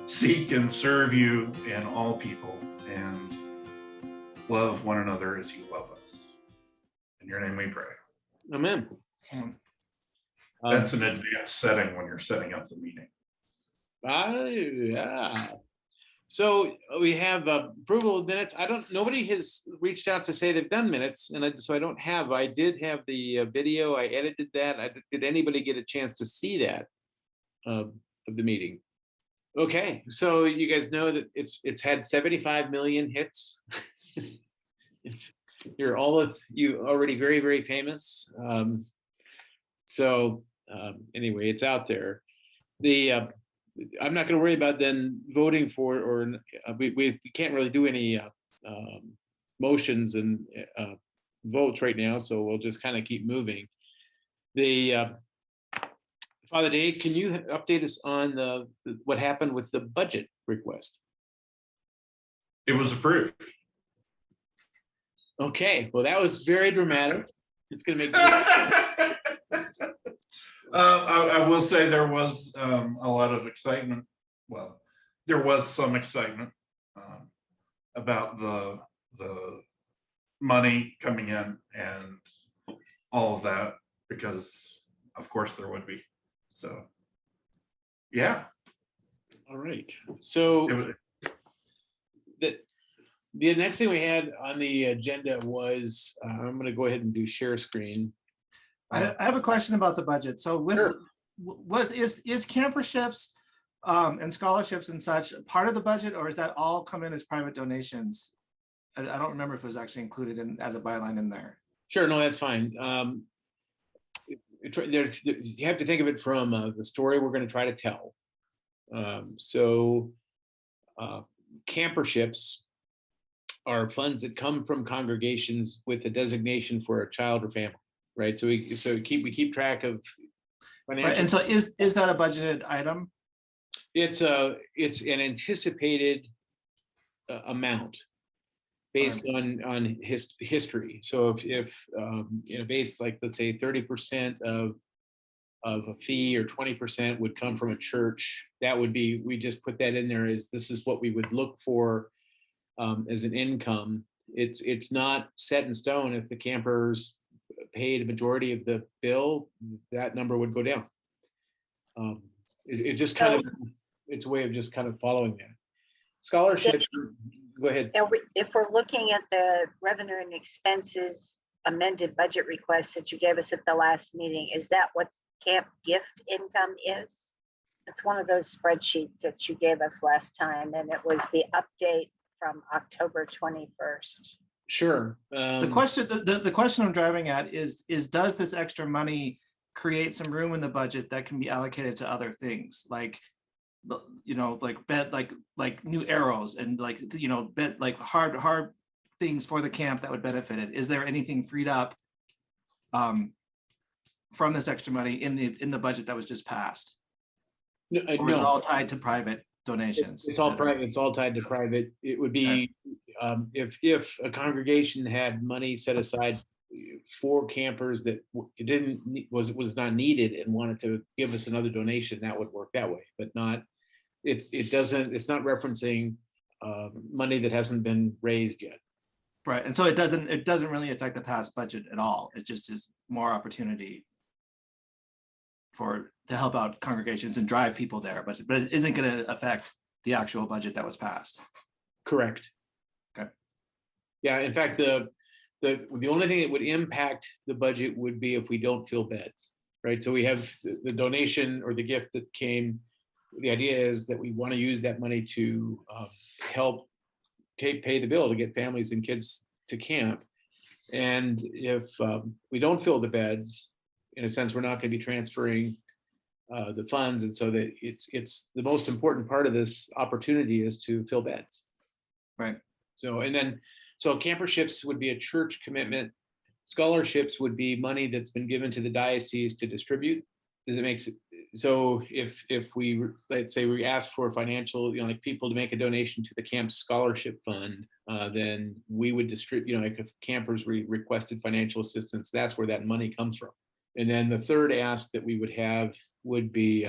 seek and serve you and all people, and love one another as you love us. In your name we pray. Amen. That's an advanced setting when you're setting up the meeting. Yeah. So we have approval of minutes. Nobody has reached out to say they've done minutes, and so I don't have. I did have the video. I edited that. Did anybody get a chance to see that of the meeting? Okay, so you guys know that it's had 75 million hits. You're all of you already very, very famous. Anyway, it's out there. I'm not going to worry about then voting for, or we can't really do any motions and votes right now, so we'll just kind of keep moving. Father Dave, can you update us on what happened with the budget request? It was approved. Okay, well, that was very dramatic. It's going to make. I will say there was a lot of excitement. Well, there was some excitement about the money coming in and all of that, because of course there would be. So, yeah. All right. So the next thing we had on the agenda was I'm going to go ahead and do share screen. I have a question about the budget. So with Sure. is camperships and scholarships and such part of the budget, or is that all come in as private donations? I don't remember if it was actually included in as a byline in there. Sure, no, that's fine. You have to think of it from the story we're going to try to tell. Camperships are funds that come from congregations with a designation for a child or family, right? So we keep track of financial. Right. And so is that a budgeted item? It's an anticipated amount based on history. So if based, like, let's say 30% of a fee or 20% would come from a church, that would be, we just put that in there as this is what we would look for as an income. It's not set in stone. If the campers paid a majority of the bill, that number would go down. It just kind of, it's a way of just kind of following that. Scholarships, go ahead. If we're looking at the revenue and expenses amended budget request that you gave us at the last meeting, is that what camp gift income is? It's one of those spreadsheets that you gave us last time, and it was the update from October 21st. Sure. The question I'm driving at is does this extra money create some room in the budget that can be allocated to other things, like like new arrows and like hard things for the camp that would benefit it? Is there anything freed up from this extra money in the budget that was just passed? No, or is it all tied to private donations? It's all private. It's all tied to private. It would be if a congregation had money set aside for campers that was not needed and wanted to give us another donation, that would work that way. But not, it's not referencing money that hasn't been raised yet. Right, and so it doesn't really affect the past budget at all. It just is more opportunity to help out congregations and drive people there, but it isn't going to affect the actual budget that was passed. Correct. Okay. Yeah, in fact, the only thing that would impact the budget would be if we don't fill beds, right? So we have the donation or the gift that came. The idea is that we want to use that money to help pay the bill to get families and kids to camp. And if we don't fill the beds, in a sense, we're not going to be transferring the funds. And so that it's the most important part of this opportunity is to fill beds. Right. So camperships would be a church commitment. Scholarships would be money that's been given to the diocese to distribute. So if we, let's say we ask for financial, like people to make a donation to the camp scholarship fund, then we would distribute, like if campers requested financial assistance, that's where that money comes from. And then the third ask that we would have would be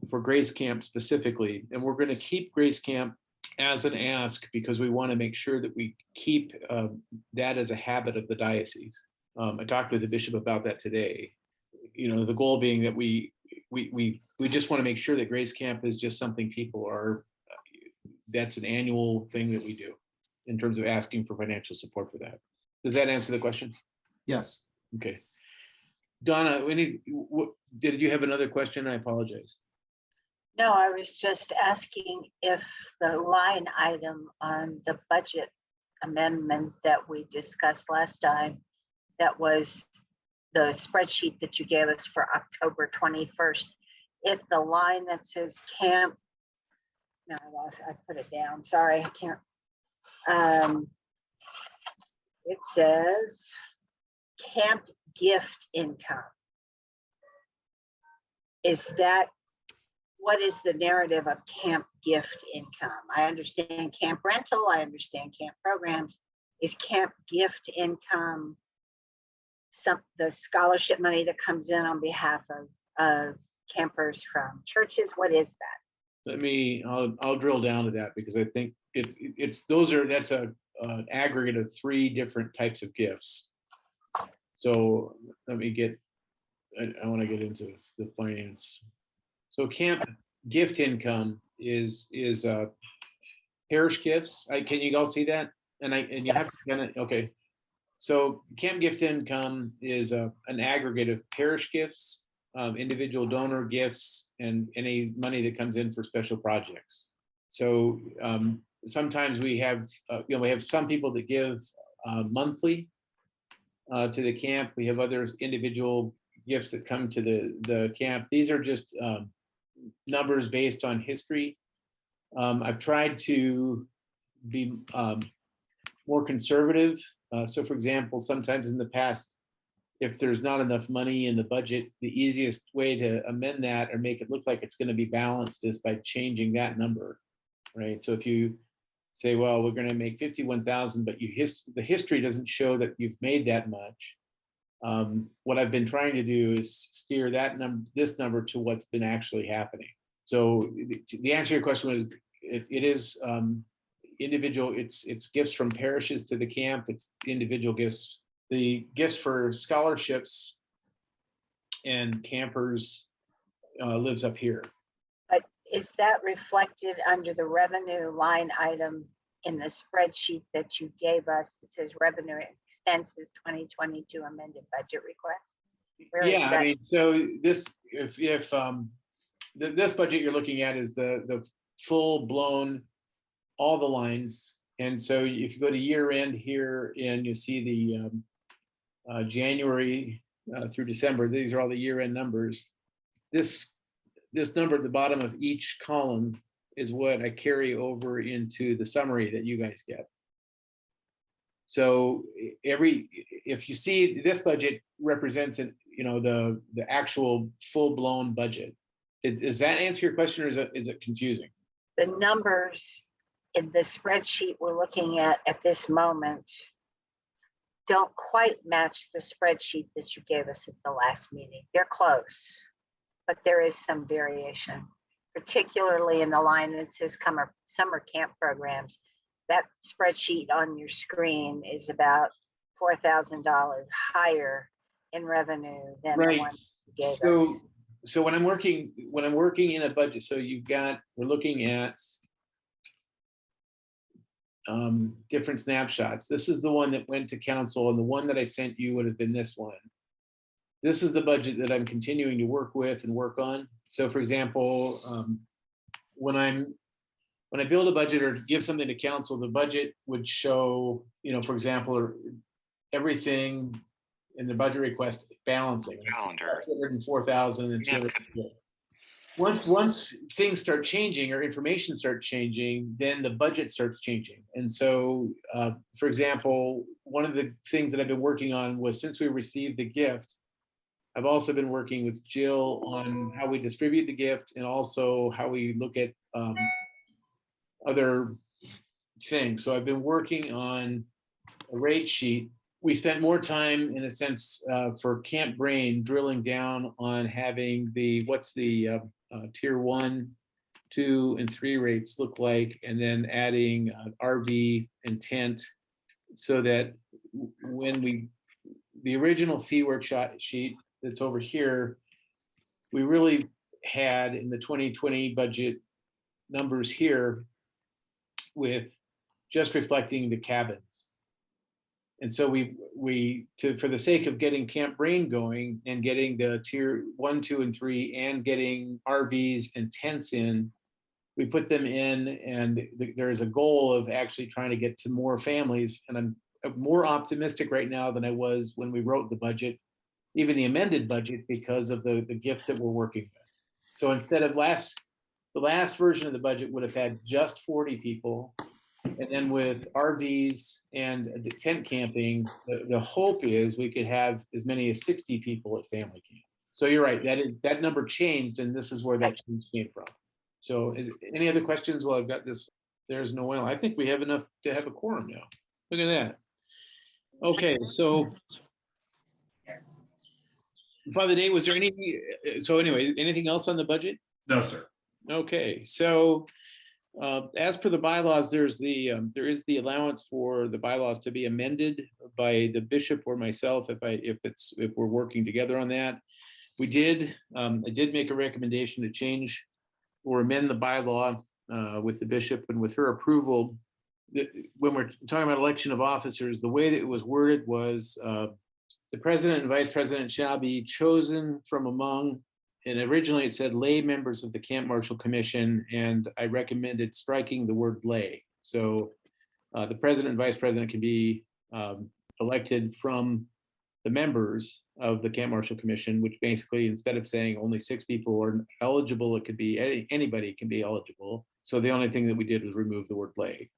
for Grace Camp specifically. And we're going to keep Grace Camp as an ask because we want to make sure that we keep that as a habit of the diocese. I talked with the bishop about that today. You know, the goal being that we just want to make sure that Grace Camp is just something people are, that's an annual thing that we do in terms of asking for financial support for that. Does that answer the question? Yes. Okay. Donna, did you have another question? I apologize. No, I was just asking if the line item on the budget amendment that we discussed last time, that was the spreadsheet that you gave us for October 21st, if the line that says camp, no, I put it down, sorry, I can't. It says camp gift income. Is that, what is the narrative of camp gift income? I understand camp rental, I understand camp programs. Is camp gift income the scholarship money that comes in on behalf of campers from churches? What is that? I'll drill down to that because I think that's an aggregate of 3 different types of gifts. So let me get, I want to get into the finance. So camp gift income is parish gifts. Can you all see that? And you Yes. have done it. Okay. So camp gift income is an aggregate of parish gifts, individual donor gifts, and any money that comes in for special projects. So sometimes we have some people that give monthly to the camp. We have other individual gifts that come to the camp. These are just numbers based on history. I've tried to be more conservative. So for example, sometimes in the past, if there's not enough money in the budget, the easiest way to amend that or make it look like it's going to be balanced is by changing that number, right? So if you say, well, we're going to make 51,000, but the history doesn't show that you've made that much. What I've been trying to do is steer this number to what's been actually happening. So the answer to your question was, it is individual. It's gifts from parishes to the camp. It's individual gifts. The gifts for scholarships and campers lives up here. But is that reflected under the revenue line item in the spreadsheet that you gave us? It says revenue expenses 2022 amended budget request. Where is Yeah, that? I mean, so this, if this budget you're looking at is the full blown, all the lines. And so if you go to year end here and you see the January through December, these are all the year end numbers. This number at the bottom of each column is what I carry over into the summary that you guys get. So if you see this budget represents it, the actual full blown budget. Does that answer your question, or is it confusing? The numbers in the spreadsheet we're looking at this moment don't quite match the spreadsheet that you gave us at the last meeting. They're close, but there is some variation, particularly in the line that says summer camp programs. That spreadsheet on your screen is about $4,000 higher in revenue than the one you gave us. So when I'm working in a budget, so we're looking at different snapshots. This is the one that went to council, and the one that I sent you would have been this one. This is the budget that I'm continuing to work with and work on. So for example, when I build a budget or give something to council, the budget would show, for example, everything in the budget request balancing. Calendar. 104,000 and 200. Once things start changing or information starts changing, then the budget starts changing. And so, for example, one of the things that I've been working on was, since we received the gift, I've also been working with Jill on how we distribute the gift and also how we look at other things. So I've been working on a rate sheet we spent more time, in a sense, for Camp Brain, drilling down on having what's the tier 1, 2, and 3 rates look like, and then adding RV and tent, so that when the original fee workshop sheet that's over here, we really had in the 2020 budget numbers here with just reflecting the cabins. And so for the sake of getting Camp Brain going and getting the tier 1, 2, and 3, and getting RVs and tents in, we put them in, and there's a goal of actually trying to get to more families. And I'm more optimistic right now than I was when we wrote the budget, even the amended budget, because of the gift that we're working with. So instead of the last version of the budget would have had just 40 people. And then with RVs and tent camping, the hope is we could have as many as 60 people at family camp. So you're right, that number changed, and this is where that change came from. So any other questions? Well, I've got this. There's Noelle. I think we have enough to have a quorum now. Look at that. Okay, so Father Dave, was there anything else on the budget? No, sir. Okay, so as per the bylaws, there is the allowance for the bylaws to be amended by the bishop or myself if we're working together on that. I did make a recommendation to change or amend the bylaw with the bishop, and with her approval. When we're talking about election of officers, the way that it was worded was the president and vice president shall be chosen from among, and originally it said lay members of the Camp Marshal Commission, and I recommended striking the word lay. So the president and vice president can be elected from the members of the Camp Marshal Commission, which basically, instead of saying only 6 people are eligible, it could be anybody can be eligible. So the only thing that we did was remove the word lay.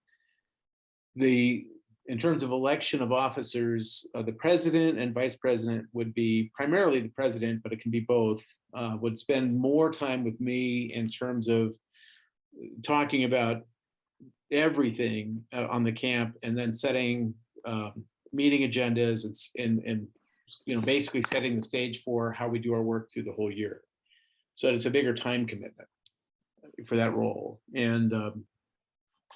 In terms of election of officers, the president and vice president would be primarily the president, but it can be both, would spend more time with me in terms of talking about everything on the camp, and then setting meeting agendas and basically setting the stage for how we do our work through the whole year. So it's a bigger time commitment for that role. And I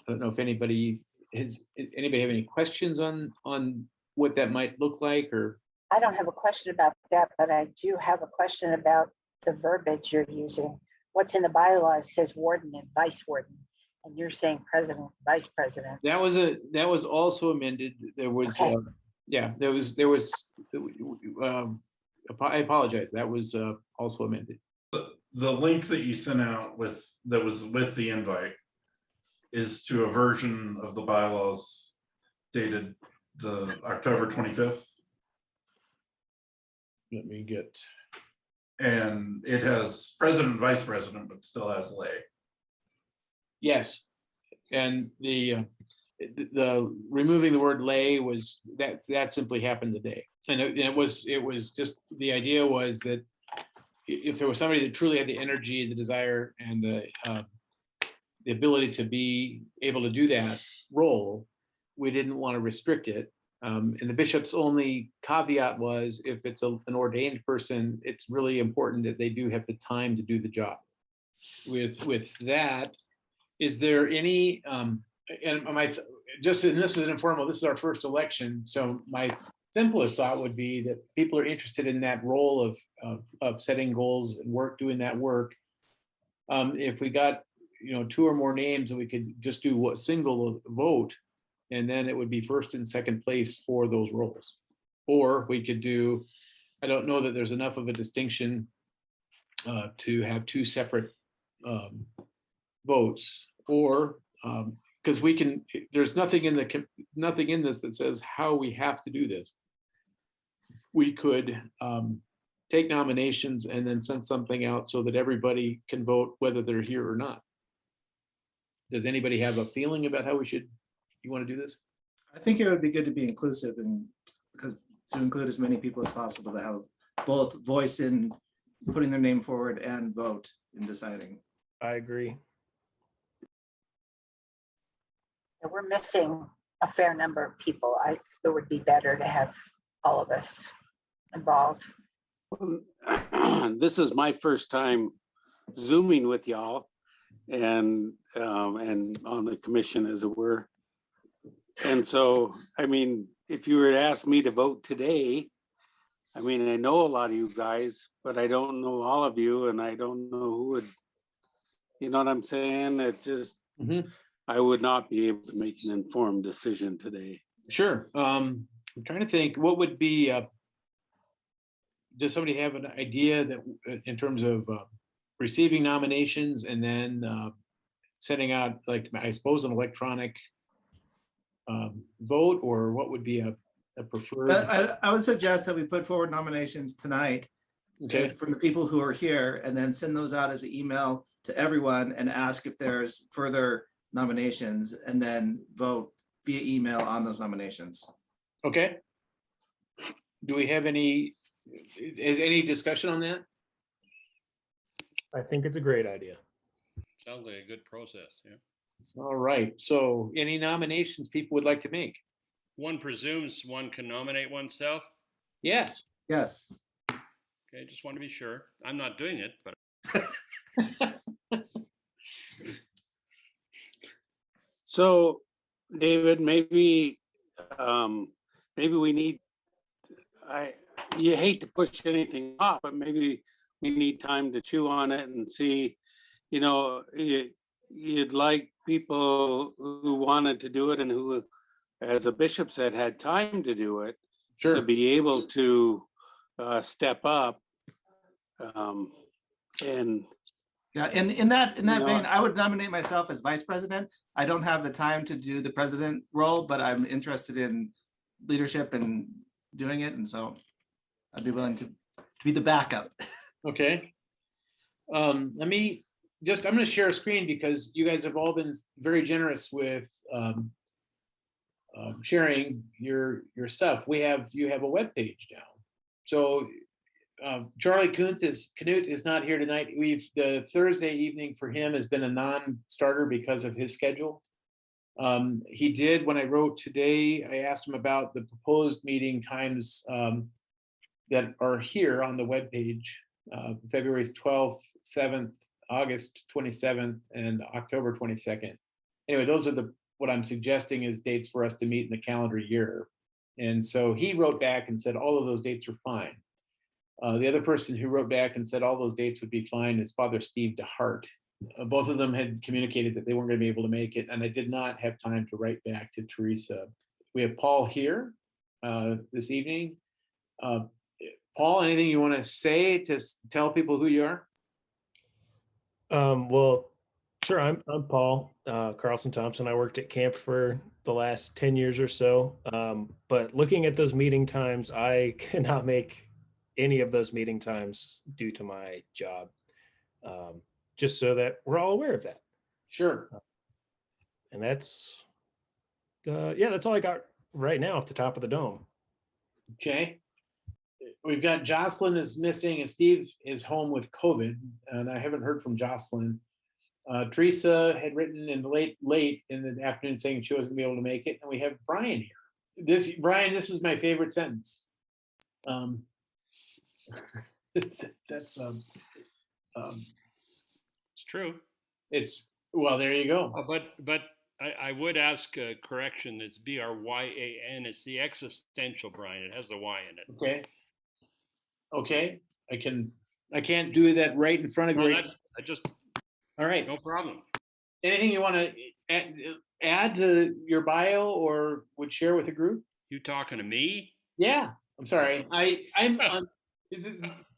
don't know if anybody have any questions on what that might look like, or? I don't have a question about that, but I do have a question about the verbiage you're using. What's in the bylaws says warden and vice warden, and you're saying president, vice president. That was also amended. There was, okay. I apologize. That was also amended. The link that you sent out that was with the invite is to a version of the bylaws dated the October 25th. Let me get. And it has president, vice president, but still has lay. Yes, and the removing the word lay was that simply happened today, and it was just, the idea was that if there was somebody that truly had the energy, the desire, and the ability to be able to do that role, we didn't want to restrict it. And the bishop's only caveat was, if it's an ordained person, it's really important that they do have the time to do the job. With that, is there any, and this is an informal, this is our first election, so my simplest thought would be that people are interested in that role of setting goals and doing that work. If we got 2 or more names, and we could just do a single vote, and then it would be first and second place for those roles. Or we could do, I don't know that there's enough of a distinction to have 2 separate votes, or because there's nothing in this that says how we have to do this. We could take nominations and then send something out so that everybody can vote whether they're here or not. Does anybody have a feeling about how you want to do this? I think it would be good to be inclusive, and because to include as many people as possible, to have both voice in putting their name forward and vote in deciding. I agree. We're missing a fair number of people. it would be better to have all of us involved. This is my first time Zooming with y'all and on the commission, as it were. And so, I mean, if you were to ask me to vote today, I mean, I know a lot of you guys, but I don't know all of you, and I don't know who would, you know what I'm saying? It just, I would not be able to make an informed decision today. Sure. I'm trying to think, what would be, does somebody have an idea that in terms of receiving nominations and then sending out, like, I suppose, an electronic vote, or what would be a preferred? I would suggest that we put forward nominations tonight Okay, from the people who are here, and then send those out as an email to everyone and ask if there's further nominations, and then vote via email on those nominations. okay. Do we have any, is any discussion on that? I think it's a great idea. Sounds like a good process, yeah. All right, so any nominations people would like to make? One presumes one can nominate oneself. Yes. Yes. Okay, just want to be sure. I'm not doing it, but So, David, maybe we need, you hate to push anything off, but maybe we need time to chew on it and see, you know, you'd like people who wanted to do it and who, as a bishop said, had time to do it, to Sure. be able to step up. And Yeah, in that know, vein, I would nominate myself as vice president. I don't have the time to do the president role, but I'm interested in leadership and doing it, and so I'd be willing to be the backup. Okay. Let me just, I'm going to share a screen because you guys have all been very generous with sharing your stuff. You have a web page now. So Charlie Knuth is not here tonight. The Thursday evening for him has been a non-starter because of his schedule. He did, when I wrote today, I asked him about the proposed meeting times that are here on the webpage, February 12th, 7th, August 27th, and October 22nd. Anyway, those are what I'm suggesting is dates for us to meet in the calendar year. And so he wrote back and said all of those dates are fine. The other person who wrote back and said all those dates would be fine is Father Steve DeHart. Both of them had communicated that they weren't going to be able to make it, and I did not have time to write back to Theresa. We have Paul here this evening. Paul, anything you want to say to tell people who you are? Well, sure. I'm Paul Carlson-Thompson. I worked at camp for the last 10 years or so. But looking at those meeting times, I cannot make any of those meeting times due to my job. Just so that we're all aware of that. Sure. And that's that's all I got right now off the top of the dome. Okay. We've got Jocelyn is missing and Steve is home with COVID, and I haven't heard from Jocelyn. Theresa had written in the late in the afternoon saying she wasn't gonna be able to make it, and we have Bryan here. Bryan, this is my favorite sentence. That's it's true. Well, there you go. But I would ask a correction. It's Bryan. It's the existential Bryan. It has the Y in it. Okay. I can't do that right in front of Well, you. All right. No problem. Anything you want to add to your bio or would share with the group? You talking to me? Yeah. I'm sorry. I'm on,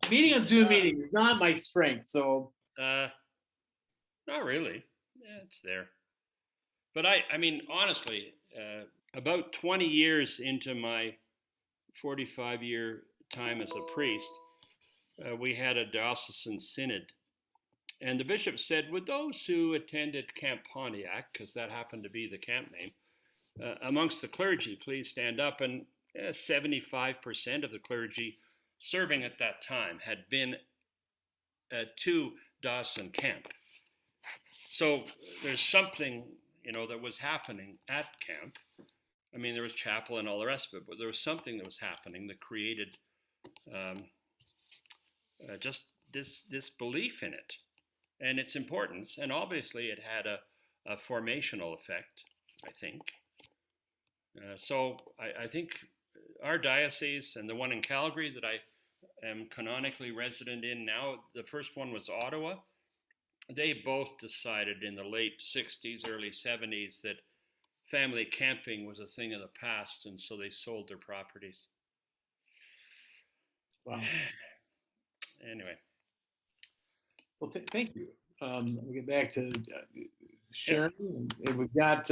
meeting on Zoom meeting is not my strength. So Not really. Yeah, it's there. But I mean, honestly, about 20 years into my 45-year time as a priest, we had a diocesan synod. And the bishop said, would those who attended Camp Pontiac, because that happened to be the camp name, amongst the clergy, please stand up. And 75% of the clergy serving at that time had been to diocesan camp. So there's something, that was happening at camp. I mean, there was chapel and all the rest of it, but there was something that was happening that created just this belief in it and its importance. And obviously it had a formational effect, I think. So I think our diocese and the one in Calgary that I am canonically resident in now, the first one was Ottawa. They both decided in the late 60s, early 70s that family camping was a thing of the past, and so they sold their properties. Wow. Anyway. Well, thank you. We'll get back to Sharon. And we've got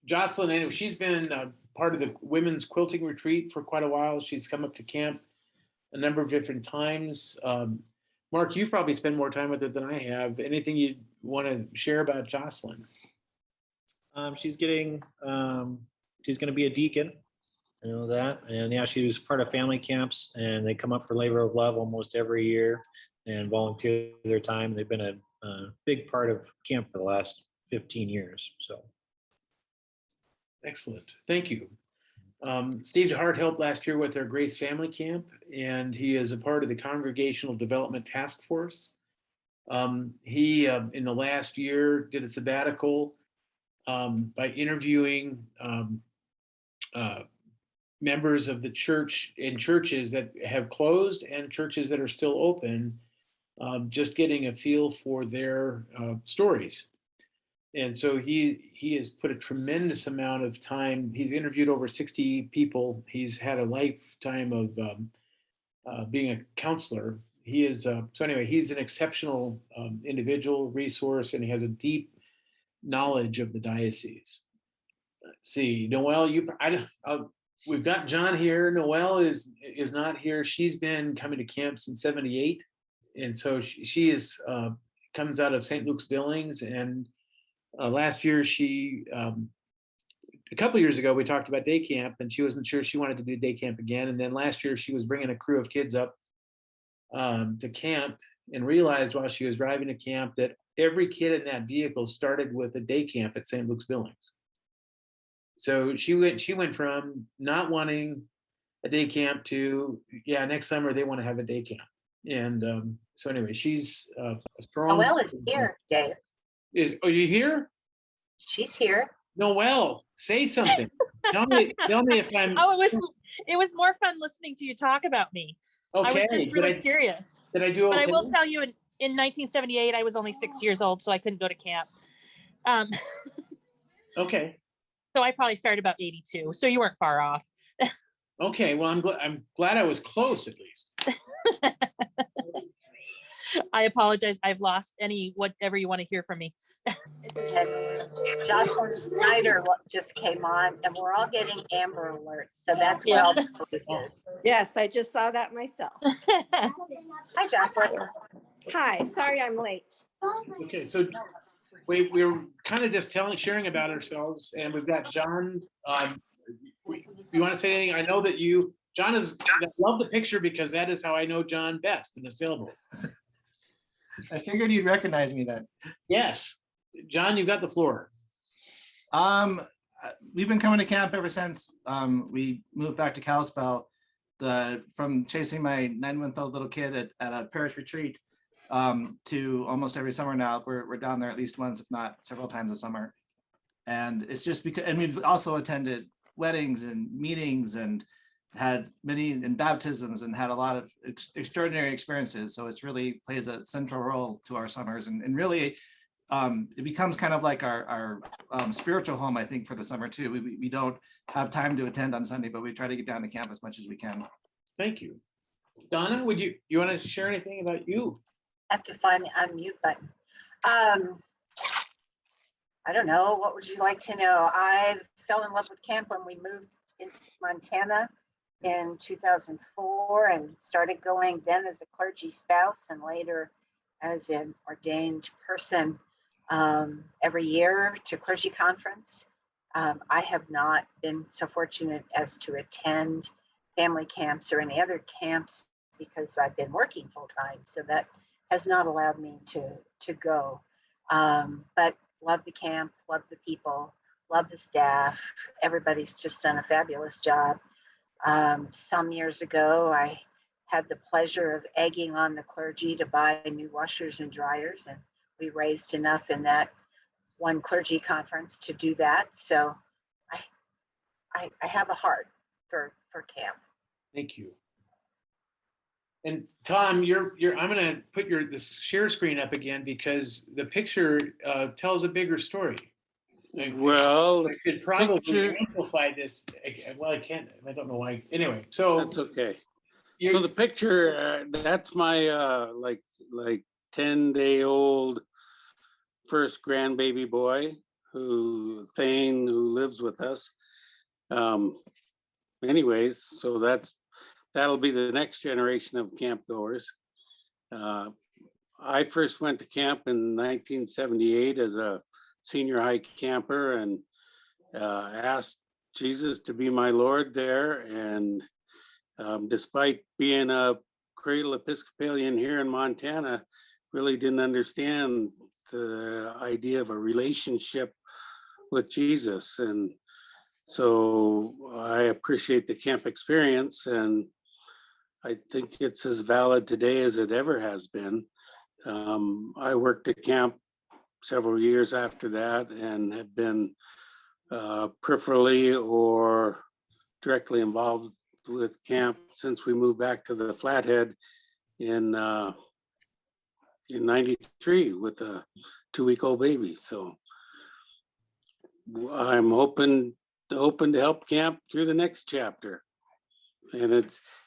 Jocelyn. Anyway, she's been part of the women's quilting retreat for quite a while. She's come up to camp a number of different times. Mark, you've probably spent more time with her than I have. Anything you want to share about Jocelyn? She's going to be a deacon. I know that. And yeah, she was part of family camps, and they come up for Labor of Love almost every year and volunteer their time. They've been a big part of camp for the last 15 years. So. Excellent. Thank you. Steve DeHart helped last year with our Grace Family Camp, and he is a part of the Congregational Development Task Force. He, in the last year, did a sabbatical by interviewing members of the church in churches that have closed and churches that are still open, just getting a feel for their stories. And so he has put a tremendous amount of time. He's interviewed over 60 people. He's had a lifetime of being a counselor. He is so anyway. He's an exceptional individual, resource, and he has a deep knowledge of the diocese. Let's see, Noelle, we've got John here. Noelle is not here. She's been coming to camp since '78, and so she is comes out of St. Luke's Billings. And last year, a couple years ago, we talked about day camp, and she wasn't sure she wanted to do day camp again. And then last year, she was bringing a crew of kids up to camp, and realized while she was driving to camp that every kid in that vehicle started with a day camp at St. Luke's Billings. So she went from not wanting a day camp to, yeah, next summer they want to have a day camp. And so anyway, she's a strong. Noelle is here, Dave. Are you here? She's here. Noelle, say something. tell me if I'm. Oh, it was more fun listening to you talk about me. Okay. I was just really curious. Did I do okay? But I will tell you, in 1978, I was only 6 years old, so I couldn't go to camp. Okay. So I probably started about 82. So you weren't far off. Okay. Well, I'm glad I was close at least. I apologize. I've lost whatever you want to hear from me. And Jocelyn Snider just came on, and we're all getting Amber alerts. So that's where all the police is. Yes, I just saw that myself. Hi, Jocelyn. Hi, sorry I'm late. Okay, so we're kind of just sharing about ourselves, and we've got John. You want to say anything? I know that John I love the picture because that is how I know John best in a sailboat. I figured you'd recognize me then. Yes, John, you've got the floor. We've been coming to camp ever since we moved back to Kalispell. From chasing my 9-month-old little kid at a parish retreat to almost every summer now. We're down there at least once, if not several times a summer. And it's just because, and we've also attended weddings and meetings and had many baptisms and had a lot of extraordinary experiences. So it's really plays a central role to our summers, and really it becomes kind of like our spiritual home, I think, for the summer too. We don't have time to attend on Sunday, but we try to get down to camp as much as we can. Thank you. Donna, you want to share anything about you? I have to find the unmute button. I don't know. What would you like to know? I fell in love with camp when we moved into Montana in 2004 and started going then as a clergy spouse and later as an ordained person every year to clergy conference. I have not been so fortunate as to attend family camps or any other camps because I've been working full time. So that has not allowed me to go. But love the camp, love the people, love the staff. Everybody's just done a fabulous job. Some years ago, I had the pleasure of egging on the clergy to buy new washers and dryers, and we raised enough in that one clergy conference to do that. So I have a heart for camp. Thank you. And Tom, I'm gonna put this share screen up again because the picture tells a bigger story. Well, I could probably picture- amplify this. Well, I can't. I don't know why. Anyway, so that's okay. you're- So the picture, that's my like 10-day-old first grandbaby boy Thane, who lives with us. Anyways, so that'll be the next generation of camp goers. I first went to camp in 1978 as a senior high camper and asked Jesus to be my Lord there. And despite being a cradle Episcopalian here in Montana, really didn't understand the idea of a relationship with Jesus. And so I appreciate the camp experience, and I think it's as valid today as it ever has been. I worked at camp several years after that and have been peripherally or directly involved with camp since we moved back to the Flathead in 93 with a 2-week-old baby. So I'm hoping to help camp through the next chapter. And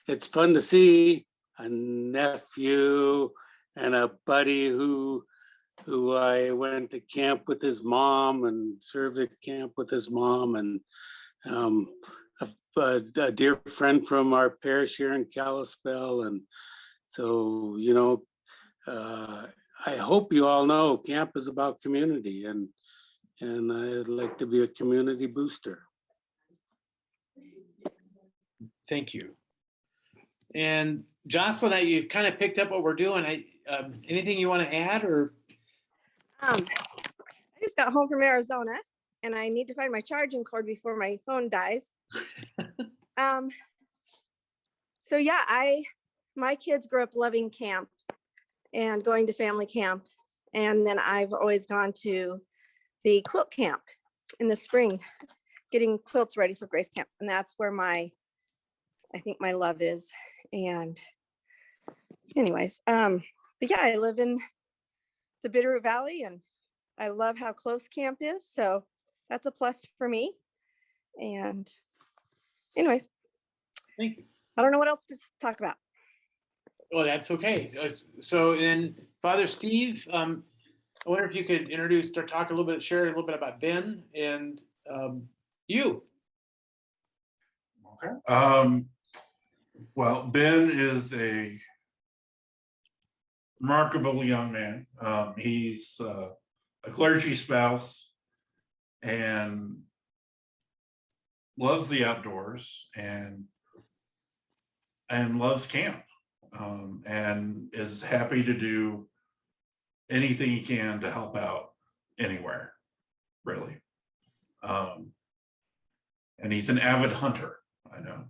it's fun to see a nephew and a buddy who I went to camp with his mom and served at camp with his mom, and a dear friend from our parish here in Kalispell. And so, I hope you all know camp is about community, and I'd like to be a community booster. Thank you. And Jocelyn, you've kind of picked up what we're doing. Anything you want to add, or? I just got home from Arizona and I need to find my charging cord before my phone dies. So yeah, my kids grew up loving camp and going to family camp. And then I've always gone to the quilt camp in the spring, getting quilts ready for Grace Camp. And that's where I think my love is. And anyways, but yeah, I live in the Bitterroot Valley and I love how close camp is. So that's a plus for me. And anyways, Thank you. I don't know what else to talk about. Well, that's okay. So then, Father Steve, I wonder if you could introduce or talk a little bit, share a little bit about Ben and you. Okay. Well, Ben is a remarkable young man. He's a clergy spouse and loves the outdoors and loves camp, and is happy to do anything he can to help out anywhere, really. And he's an avid hunter, I know,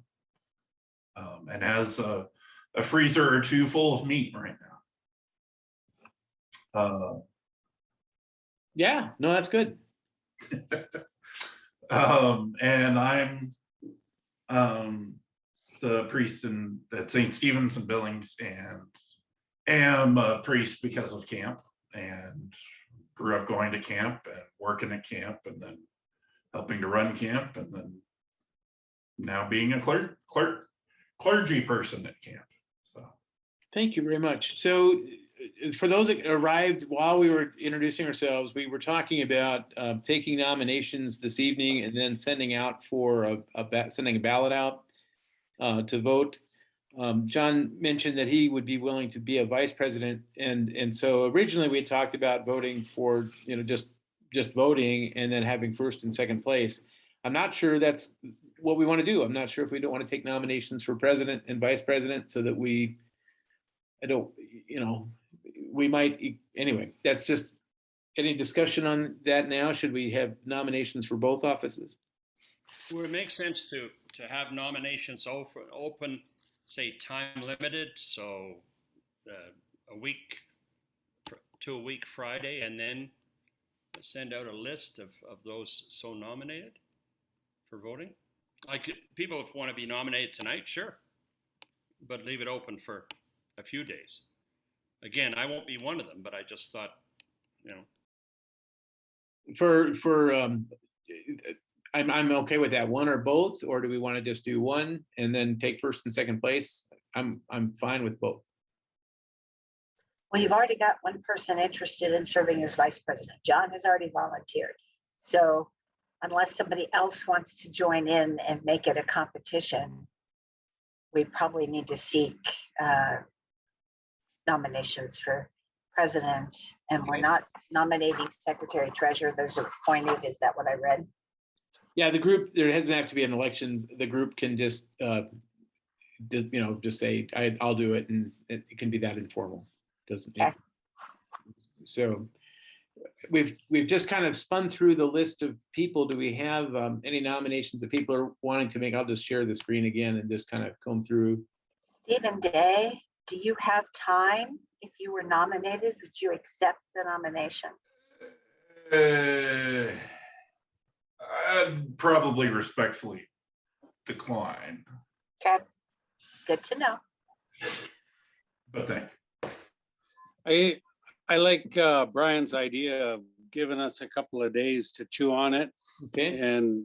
and has a freezer or two full of meat right now. Yeah, no, that's good. And I'm the priest at St. Stephen's in Billings, and am a priest because of camp, and grew up going to camp and working at camp, and then helping to run camp, and then now being a clergy person at camp. So Thank you very much. So for those that arrived while we were introducing ourselves, we were talking about taking nominations this evening and then sending out for sending a ballot out to vote. John mentioned that he would be willing to be a vice president, and so originally we had talked about voting for just voting and then having first and second place. I'm not sure that's what we want to do. I'm not sure if we don't want to take nominations for president and vice president so that we might, anyway, that's just any discussion on that now? Should we have nominations for both offices? Well, it makes sense to have nominations open, say, time limited, so a week to a week Friday, and then send out a list of those so nominated for voting. Like, people if want to be nominated tonight, sure, but leave it open for a few days. Again, I won't be one of them, but I just thought, you know. I'm okay with that, one or both, or do we want to just do one and then take first and second place? I'm fine with both. Well, you've already got one person interested in serving as vice president. John has already volunteered. So unless somebody else wants to join in and make it a competition, we probably need to seek nominations for president. And we're not nominating secretary treasurer. Those are appointed. Is that what I read? Yeah, the group, there doesn't have to be an election. The group can just say, I'll do it, and it can be that informal. Doesn't. Okay. So we've just kind of spun through the list of people. Do we have any nominations that people are wanting to make? I'll just share the screen again and just kind of comb through. Stephen Day, do you have time? If you were nominated, would you accept the nomination? I'd probably respectfully decline. Okay, good to know. But thank you. I like Bryan's idea of giving us a couple of days to chew on it. Okay. And,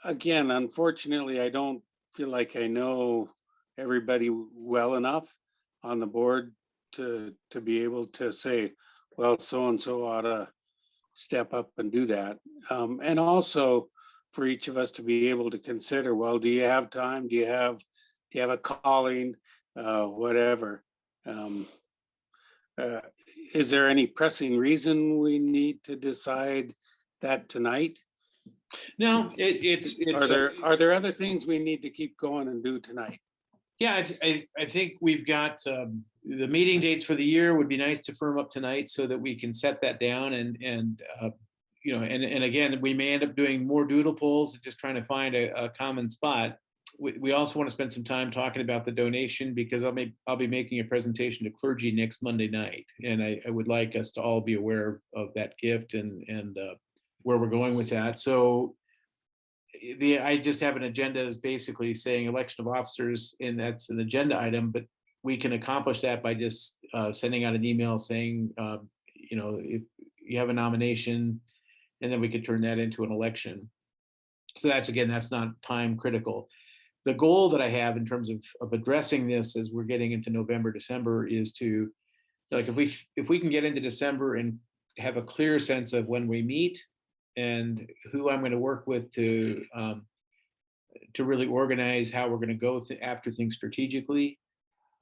unfortunately, I don't feel like I know everybody well enough on the board to be able to say, well, so-and-so ought to step up and do that. And also for each of us to be able to consider, well, do you have time? Do you have a calling? Whatever. Is there any pressing reason we need to decide that tonight? No, Are there other things we need to keep going and do tonight? Yeah, I think we've got the meeting dates for the year. Would be nice to firm up tonight so that we can set that down and again, we may end up doing more doodle polls, just trying to find a common spot. We also want to spend some time talking about the donation, because I'll be making a presentation to clergy next Monday night, and I would like us to all be aware of that gift and where we're going with that. So I just have an agenda is basically saying election of officers, and that's an agenda item, but we can accomplish that by just sending out an email saying, if you have a nomination, and then we could turn that into an election. So that's not time critical. The goal that I have in terms of addressing this as we're getting into November, December is to, like, if we can get into December and have a clear sense of when we meet and who I'm going to work with to really organize how we're going to go after things strategically.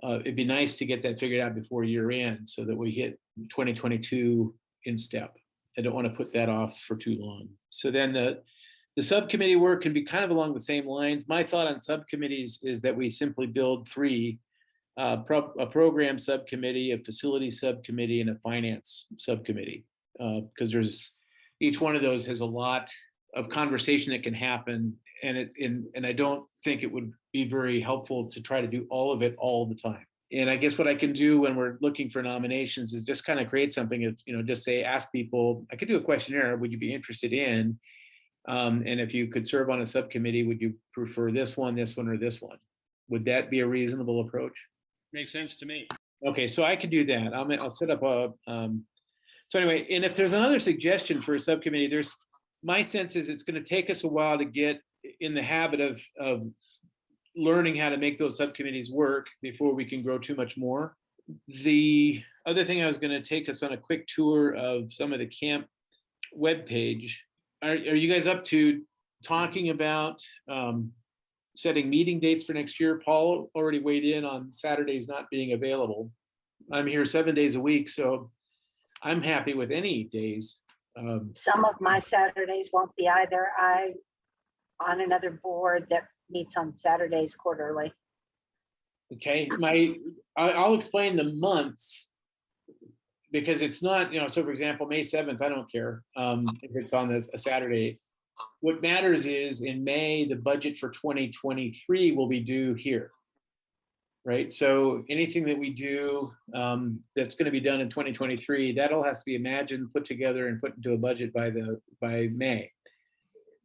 It'd be nice to get that figured out before year end so that we hit 2022 in step. I don't want to put that off for too long. So then the subcommittee work can be kind of along the same lines. My thought on subcommittees is that we simply build three, a program subcommittee, a facility subcommittee, and a finance subcommittee. Because each one of those has a lot of conversation that can happen. And I don't think it would be very helpful to try to do all of it all the time. And I guess what I can do when we're looking for nominations is just kind of create something of, just say, ask people, I could do a questionnaire, would you be interested in? And if you could serve on a subcommittee, would you prefer this one, or this one? Would that be a reasonable approach? Makes sense to me. Okay, so I could do that. I'll set up a, so anyway, and if there's another suggestion for a subcommittee, my sense is it's going to take us a while to get in the habit of learning how to make those subcommittees work before we can grow too much more. The other thing I was going to take us on a quick tour of some of the camp webpage. Are you guys up to talking about setting meeting dates for next year? Paul already weighed in on Saturdays not being available. I'm here 7 days a week, so I'm happy with any days. Some of my Saturdays won't be either. I'm on another board that meets on Saturdays quarterly. Okay, I'll explain the months because it's not, so for example, May 7th, I don't care if it's on a Saturday. What matters is in May, the budget for 2023 will be due here. Right. So anything that we do that's going to be done in 2023, that all has to be imagined, put together, and put into a budget by May.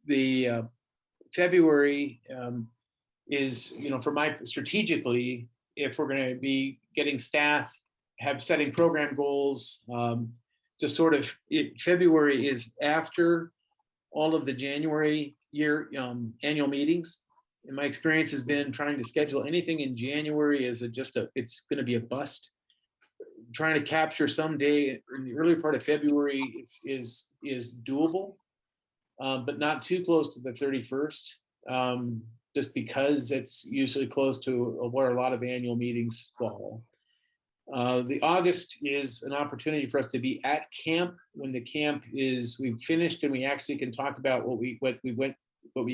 The February is, for my strategically, if we're going to be getting staff, setting program goals, just sort of February is after all of the January annual meetings. And my experience has been trying to schedule anything in January it's going to be a bust. Trying to capture some day in the early part of February is doable, but not too close to the 31st, just because it's usually close to where a lot of annual meetings fall. The August is an opportunity for us to be at camp when the camp we've finished and we actually can talk about what we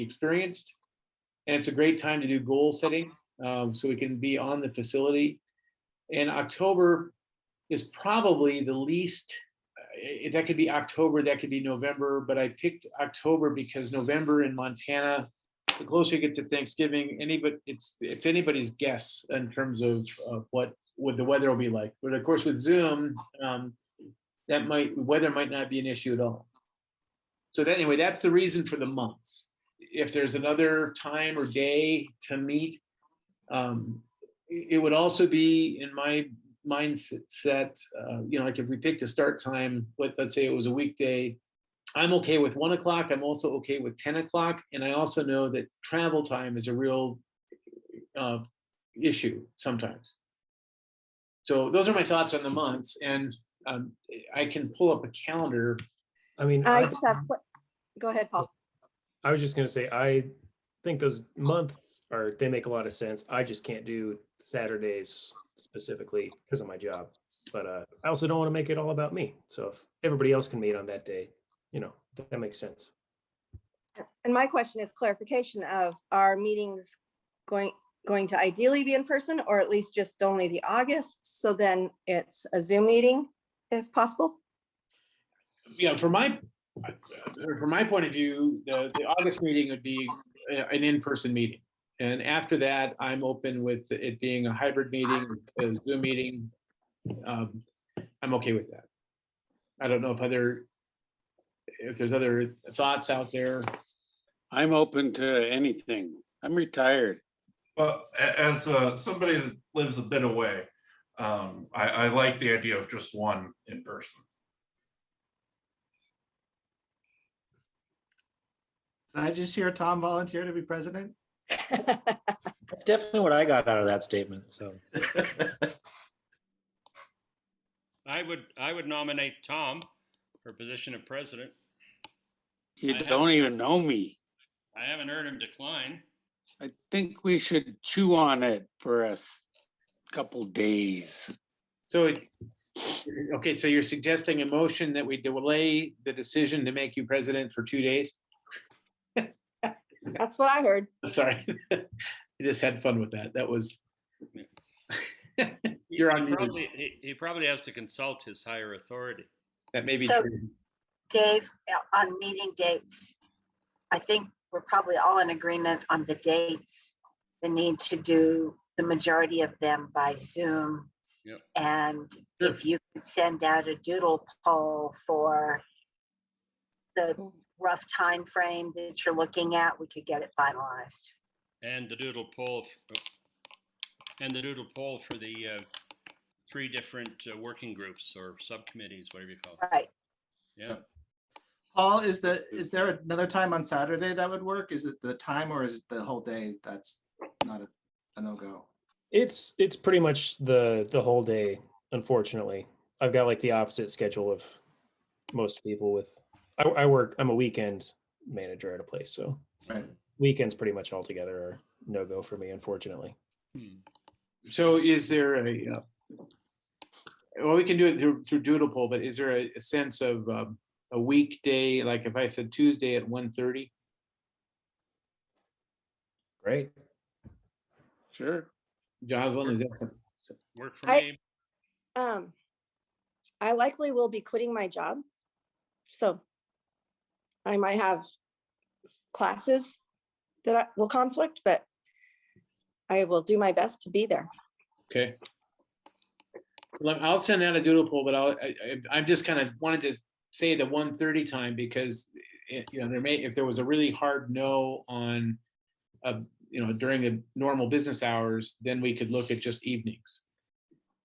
experienced. And it's a great time to do goal setting, so we can be on the facility. And October is probably the least, that could be October, that could be November, but I picked October because November in Montana, the closer you get to Thanksgiving, it's anybody's guess in terms of what the weather will be like. But of course with Zoom, weather might not be an issue at all. So anyway, that's the reason for the months. If there's another time or day to meet, it would also be in my mindset, like if we picked a start time, let's say it was a weekday, I'm okay with 1 o'clock. I'm also okay with 10 o'clock. And I also know that travel time is a real issue sometimes. So those are my thoughts on the months, and I can pull up a calendar. I mean, I just have, go ahead, Paul. I was just going to say, I think those months they make a lot of sense. I just can't do Saturdays specifically because of my job. But I also don't want to make it all about me. So if everybody else can meet on that day, that makes sense. And my question is clarification of our meetings going to ideally be in person, or at least just only the August. So then it's a Zoom meeting if possible. Yeah, from my point of view, the August meeting would be an in-person meeting. And after that, I'm open with it being a hybrid meeting, a Zoom meeting. I'm okay with that. I don't know if there's other thoughts out there. I'm open to anything. I'm retired. Well, as somebody that lives a bit away, I like the idea of just one in person. Did I just hear Tom volunteer to be president? That's definitely what I got out of that statement. So I would nominate Tom for position of president. You don't even know me. I haven't heard him decline. I think we should chew on it for a couple days. So, okay, so you're suggesting a motion that we delay the decision to make you president for 2 days? That's what I heard. Sorry, I just had fun with that. That was, you're on mute. He probably has to consult his higher authority. That may be So, true. Dave, on meeting dates, I think we're probably all in agreement on the dates, the need to do the majority of them by Zoom. Yep. And Sure. if you could send out a doodle poll for the rough time frame that you're looking at, we could get it finalized. And the doodle poll for the 3 different working groups or subcommittees, whatever you call it. Right. Yeah. Paul, is there another time on Saturday that would work? Is it the time or is it the whole day? That's not a no-go. It's pretty much the whole day, unfortunately. I've got like the opposite schedule of most people I'm a weekend manager at a place, so right. Weekends pretty much all together are no-go for me, unfortunately. So is there well, we can do it through doodle poll, but is there a sense of a weekday, like if I said Tuesday at 1:30? Great. Sure. Jocelyn, is that something? Work for me. I likely will be quitting my job. So I might have classes that will conflict, but I will do my best to be there. Okay. I'll send out a doodle poll, but I'm just kind of wanted to say the 1:30 time because if there was a really hard no on during the normal business hours, then we could look at just evenings.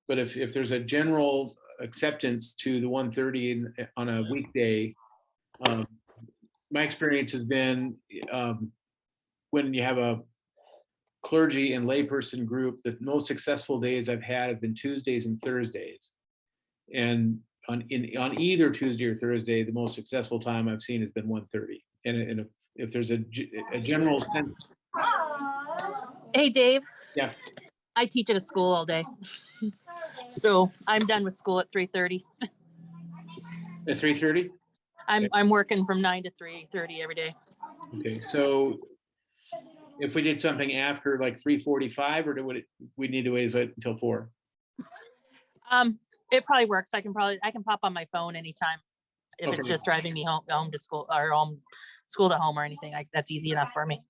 But if there's a general acceptance to the 1:30 on a weekday, my experience has been when you have a clergy and layperson group, the most successful days I've had have been Tuesdays and Thursdays. And on either Tuesday or Thursday, the most successful time I've seen has been 1:30. And if there's a general sense. Hey, Dave. Yeah. I teach at a school all day. So I'm done with school at 3:30. At 3:30? I'm working from 9 to 3:30 every day. Okay, so if we did something after like 3:45, or we need to wait until 4? It probably works. I can pop on my phone anytime if it's Okay. just driving me home to school or school to home or anything. That's easy enough for me.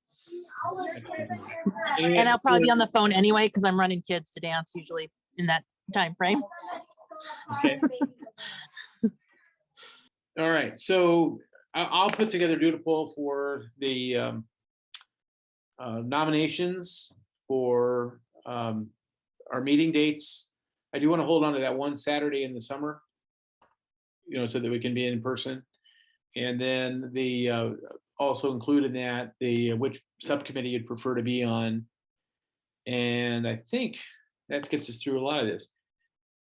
And I'll probably be on the phone anyway because I'm running kids to dance usually in that time frame. Okay. All right, so I'll put together a doodle poll for the nominations for our meeting dates. I do want to hold on to that one Saturday in the summer, so that we can be in person. And then the also include in that which subcommittee you'd prefer to be on. And I think that gets us through a lot of this.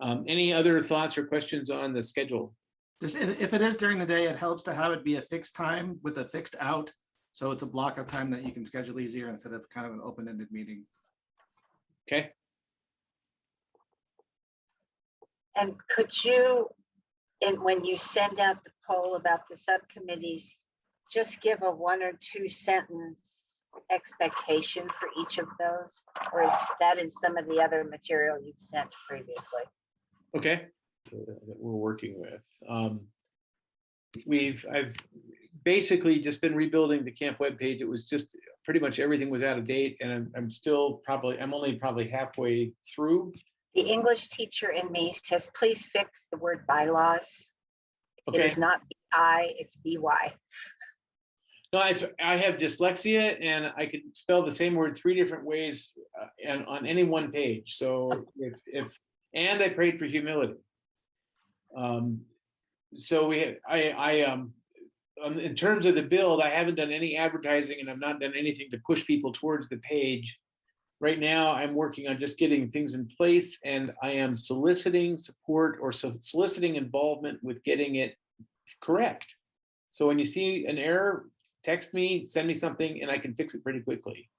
Any other thoughts or questions on the schedule? Just if it is during the day, it helps to have it be a fixed time with a fixed out. So it's a block of time that you can schedule easier instead of kind of an open-ended meeting. Okay. And could you, when you send out the poll about the subcommittees, just give a 1 or 2 sentence expectation for each of those? Or is that in some of the other material you've sent previously? Okay. That we're working with. I've basically just been rebuilding the camp webpage. It was just pretty much everything was out of date, and I'm only probably halfway through. The English teacher in me says, please fix the word bylaws. Okay. It is not BI, it's BY. No, I have dyslexia, and I could spell the same word 3 different ways and on any one page. So and I prayed for humility. So in terms of the build, I haven't done any advertising, and I've not done anything to push people towards the page. Right now, I'm working on just getting things in place, and I am soliciting support or soliciting involvement with getting it correct. So when you see an error, text me, send me something, and I can fix it pretty quickly.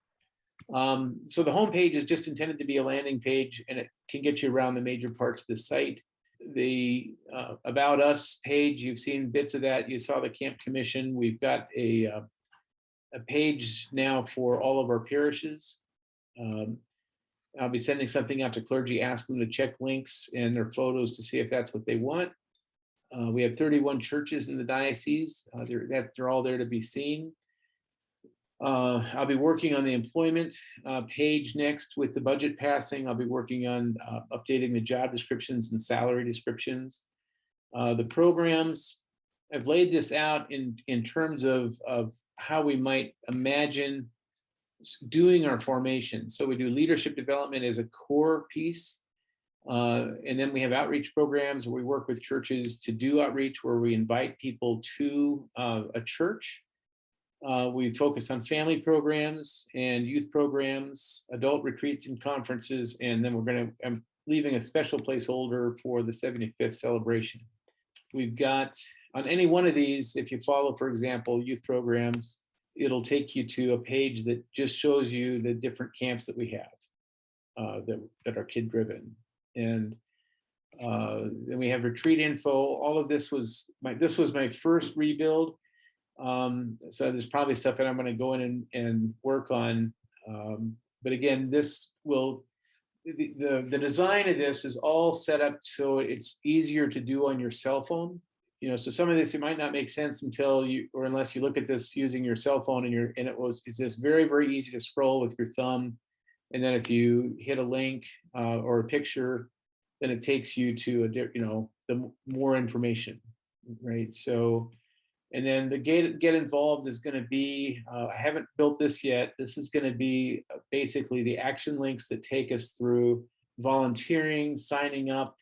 So the homepage is just intended to be a landing page, and it can get you around the major parts of the site. The About Us page, you've seen bits of that. You saw the Camp Commission. We've got a page now for all of our parishes. I'll be sending something out to clergy, ask them to check links and their photos to see if that's what they want. We have 31 churches in the diocese. They're all there to be seen. I'll be working on the employment page next with the budget passing. I'll be working on updating the job descriptions and salary descriptions. The programs, I've laid this out in terms of how we might imagine doing our formation. So we do leadership development as a core piece. And then we have outreach programs where we work with churches to do outreach, where we invite people to a church. We focus on family programs and youth programs, adult retreats and conferences, and then I'm leaving a special placeholder for the 75th celebration. We've got, on any one of these, if you follow, for example, youth programs, it'll take you to a page that just shows you the different camps that we have that are kid driven. And then we have retreat info. All of this was my first rebuild. So there's probably stuff that I'm going to go in and work on. But again, this will the design of this is all set up so it's easier to do on your cell phone. So some of this, it might not make sense unless you look at this using your cell phone it's just very, very easy to scroll with your thumb. And then if you hit a link or a picture, then it takes you to the more information, right? So, and then the get involved is going to be, I haven't built this yet. This is going to be basically the action links that take us through volunteering, signing up,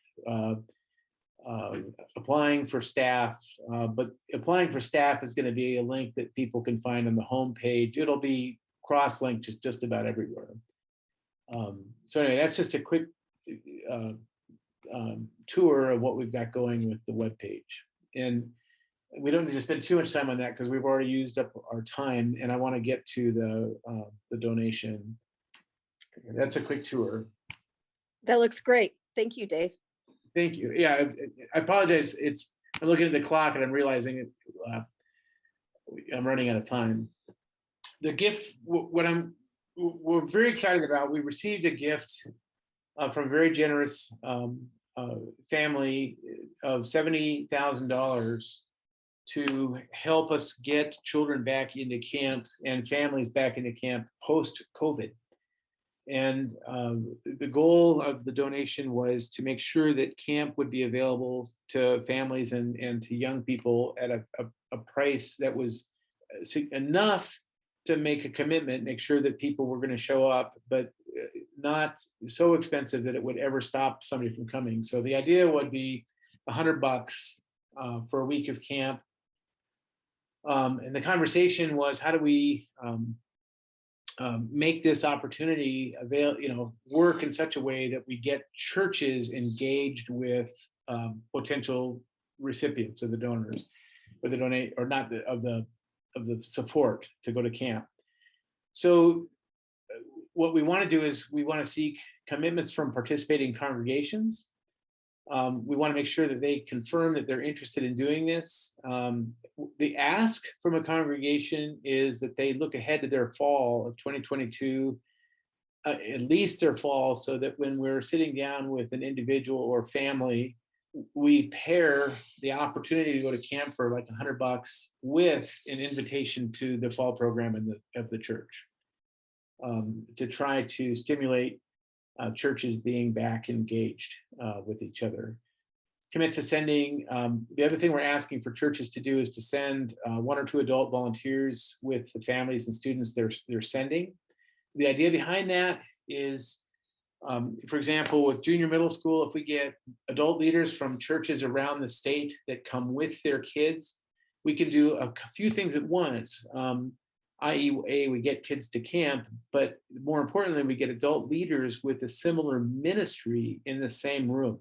applying for staff. But applying for staff is going to be a link that people can find on the homepage. It'll be cross-linked to just about everywhere. So anyway, that's just a quick tour of what we've got going with the webpage. And we don't need to spend too much time on that because we've already used up our time, and I want to get to the donation. That's a quick tour. That looks great. Thank you, Dave. Thank you. Yeah, I apologize. I'm looking at the clock and I'm realizing I'm running out of time. The gift, we're very excited about. We received a gift from a very generous family of $70,000 to help us get children back into camp and families back into camp post-COVID. And the goal of the donation was to make sure that camp would be available to families and to young people at a price that was enough to make a commitment, make sure that people were going to show up, but not so expensive that it would ever stop somebody from coming. So the idea would be $100 for a week of camp. And the conversation was, how do we make this opportunity work in such a way that we get churches engaged with potential recipients of the donors, or the donate, or not of the support to go to camp. So what we want to do is we want to seek commitments from participating congregations. We want to make sure that they confirm that they're interested in doing this. The ask from a congregation is that they look ahead to their fall of 2022, at least their fall, so that when we're sitting down with an individual or family, we pair the opportunity to go to camp for like $100 with an invitation to the fall program of the church, to try to stimulate churches being back engaged with each other. Commit to sending, the other thing we're asking for churches to do is to send 1 or 2 adult volunteers with the families and students they're sending. The idea behind that is, for example, with junior middle school, if we get adult leaders from churches around the state that come with their kids, we can do a few things at once. I.e., we get kids to camp, but more importantly, we get adult leaders with a similar ministry in the same room,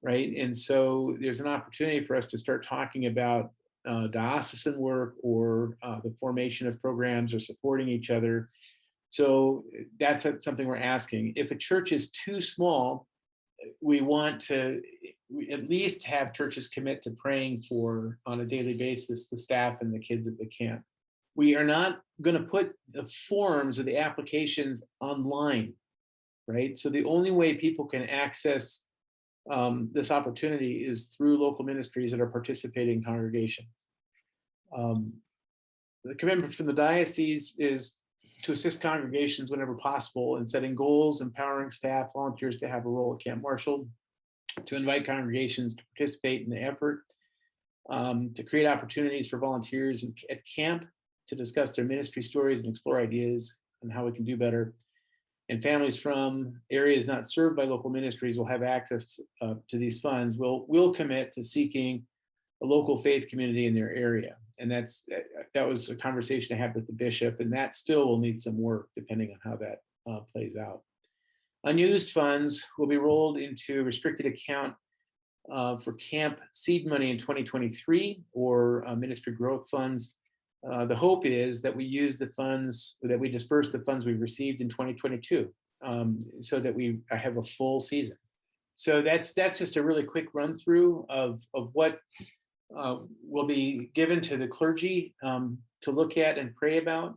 right? And so there's an opportunity for us to start talking about diocesan work or the formation of programs or supporting each other. So that's something we're asking. If a church is too small, we want to at least have churches commit to praying for, on a daily basis, the staff and the kids at the camp. We are not going to put the forms or the applications online, right? So the only way people can access this opportunity is through local ministries that are participating congregations. The commitment from the diocese is to assist congregations whenever possible in setting goals, empowering staff, volunteers to have a role at Camp Marshall, to invite congregations to participate in the effort, to create opportunities for volunteers at camp to discuss their ministry stories and explore ideas on how we can do better. And families from areas not served by local ministries will have access to these funds. We'll commit to seeking a local faith community in their area. And that was a conversation I had with the bishop, and that still will need some work depending on how that plays out. Unused funds will be rolled into a restricted account for camp seed money in 2023 or ministry growth funds. The hope is that we use the funds, that we disperse the funds we received in 2022 so that we have a full season. So that's just a really quick run through of what will be given to the clergy to look at and pray about.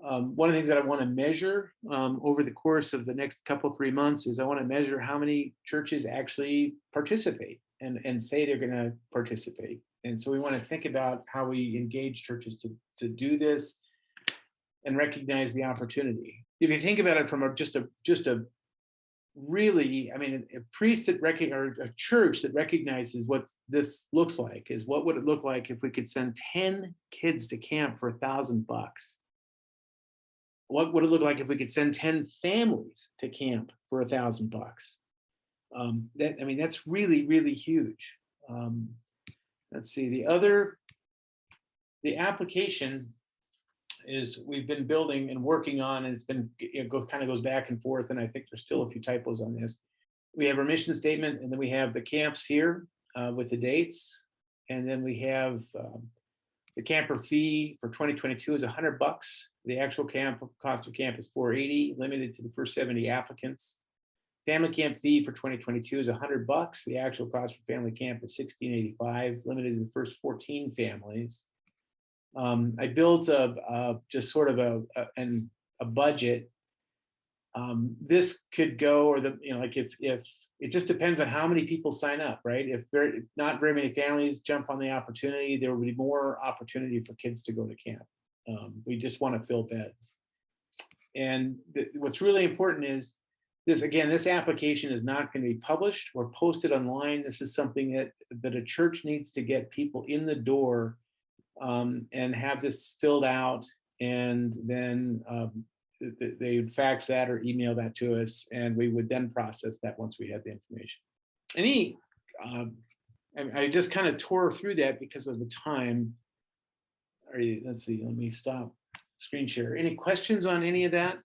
One of the things that I want to measure over the course of the next couple, 3 months is I want to measure how many churches actually participate and say they're going to participate. And so we want to think about how we engage churches to do this and recognize the opportunity. If you think about it from just a really, I mean, a priest that or a church that recognizes what this looks like is what would it look like if we could send 10 kids to camp for $1,000? What would it look like if we could send 10 families to camp for $1,000? That, I mean, that's really, really huge. Let's see, the application is we've been building and working on, and it's been, kind of goes back and forth, and I think there's still a few typos on this. We have our mission statement, and then we have the camps here with the dates, and then we have the camper fee for 2022 is $100. The actual cost of camp is $480, limited to the first 70 applicants. Family camp fee for 2022 is $100. The actual cost for family camp is $1685, limited to the first 14 families. I built just sort of a budget. This could go, or like if it just depends on how many people sign up, right? If not very many families jump on the opportunity, there will be more opportunity for kids to go to camp. We just want to fill beds. And what's really important is this, again, this application is not going to be published or posted online. This is something that a church needs to get people in the door and have this filled out, and then they would fax that or email that to us, and we would then process that once we had the information. I just kind of tore through that because of the time. Let's see, let me stop screen share. Any questions on any of that?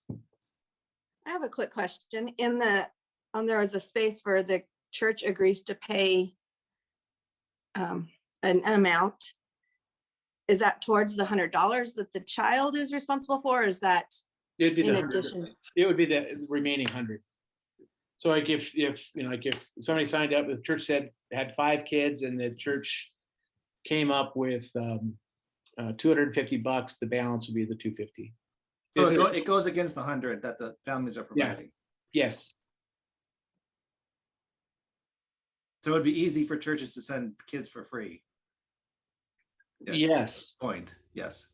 I have a quick question. There is a space where the church agrees to pay an amount. Is that towards the $100 that the child is responsible for? Or is that It'd be in the addition? 100. It would be the remaining 100. So like if somebody signed up, the church had 5 kids, and the church came up with $250, the balance would be the $250. So it goes against the 100 that the families are providing. Yes. So it'd be easy for churches to send kids for free. Yeah, Yes. point. Yes.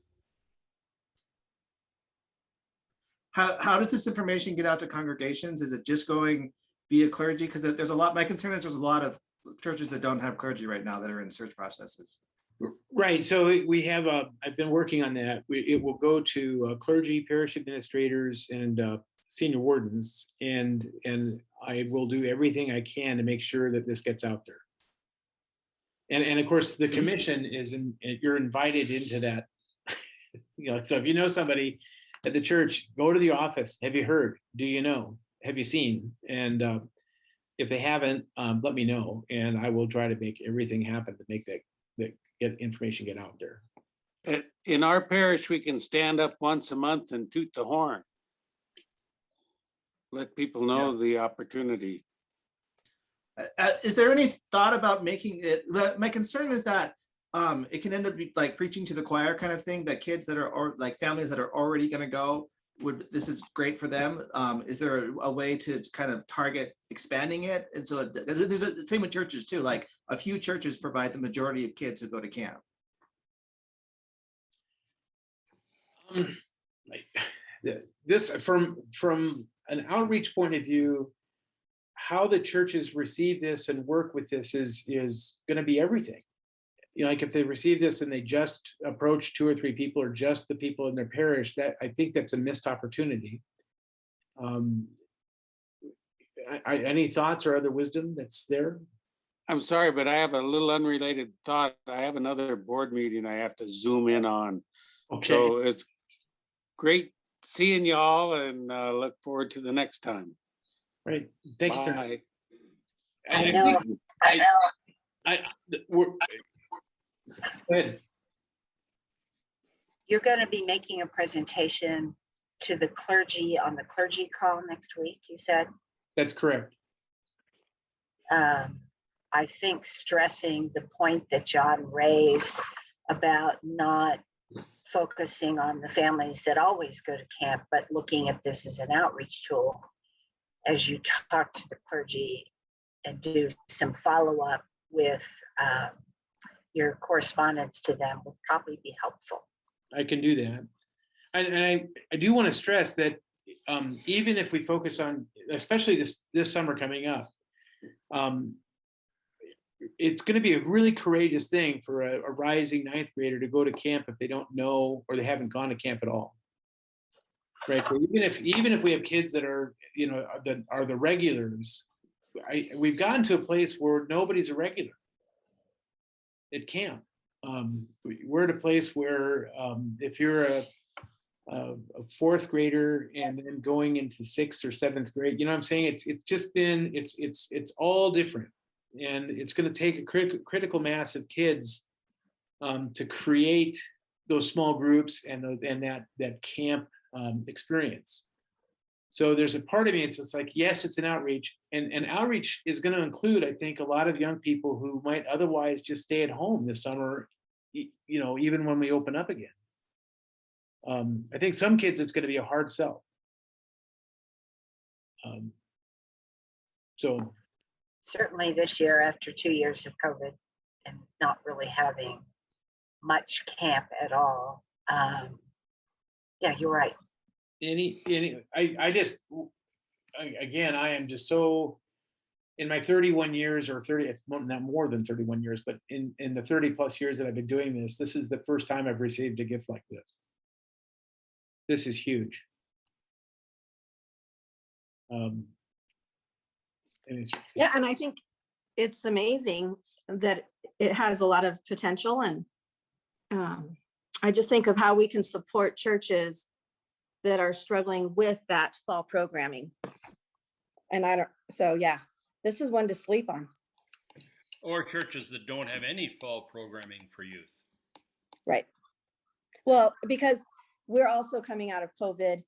How does this information get out to congregations? Is it just going via clergy? Because there's a lot, my concern is there's a lot of churches that don't have clergy right now that are in search processes. Right. So we have I've been working on that. It will go to clergy, parish administrators, and senior wardens, and I will do everything I can to make sure that this gets out there. And of course, the commission you're invited into that. So if you know somebody at the church, go to the office. Have you heard? Do you know? Have you seen? And if they haven't, let me know, and I will try to make everything happen to make that information get out there. In our parish, we can stand up once a month and toot the horn. Let people know the opportunity. Is there any thought about making it? My concern is that it can end up like preaching to the choir kind of thing, that kids that are, or like families that are already going to go, this is great for them. Is there a way to kind of target expanding it? And so there's the same with churches too, like a few churches provide the majority of kids who go to camp. This from an outreach point of view, how the churches receive this and work with this is going to be everything. Like if they receive this and they just approach 2 or 3 people, or just the people in their parish, that I think that's a missed opportunity. Any thoughts or other wisdom that's there? I'm sorry, but I have a little unrelated thought. I have another board meeting I have to zoom in on. Okay. So it's great seeing y'all, and look forward to the next time. Right. Thank you. Bye. I know. Go ahead. You're going to be making a presentation to the clergy on the clergy call next week, you said? That's correct. I think stressing the point that John raised about not focusing on the families that always go to camp, but looking at this as an outreach tool as you talk to the clergy and do some follow-up with your correspondence to them will probably be helpful. I can do that. And I do want to stress that even if we focus on, especially this summer coming up, it's going to be a really courageous thing for a rising ninth grader to go to camp if they don't know or they haven't gone to camp at all. Right. But even if we have kids that are, that are the regulars, we've gotten to a place where nobody's a regular at camp. We're at a place where if you're a fourth grader and then going into sixth or seventh grade, you know what I'm saying? It's just been, it's all different. And it's going to take a critical mass of kids to create those small groups and that camp experience. So there's a part of me, it's like, yes, it's an outreach, and outreach is going to include, I think, a lot of young people who might otherwise just stay at home this summer, even when we open up again. I think some kids, it's going to be a hard sell. So certainly this year, after 2 years of COVID and not really having much camp at all. Yeah, you're right. Again, I am just so, in my 31 years or 30, it's not more than 31 years, but in the 30 plus years that I've been doing this is the first time I've received a gift like this. This is huge. Yeah, and I think it's amazing that it has a lot of potential, and I just think of how we can support churches that are struggling with that fall programming. And so yeah, this is one to sleep on. Or churches that don't have any fall programming for youth. Right. Well, because we're also coming out of COVID,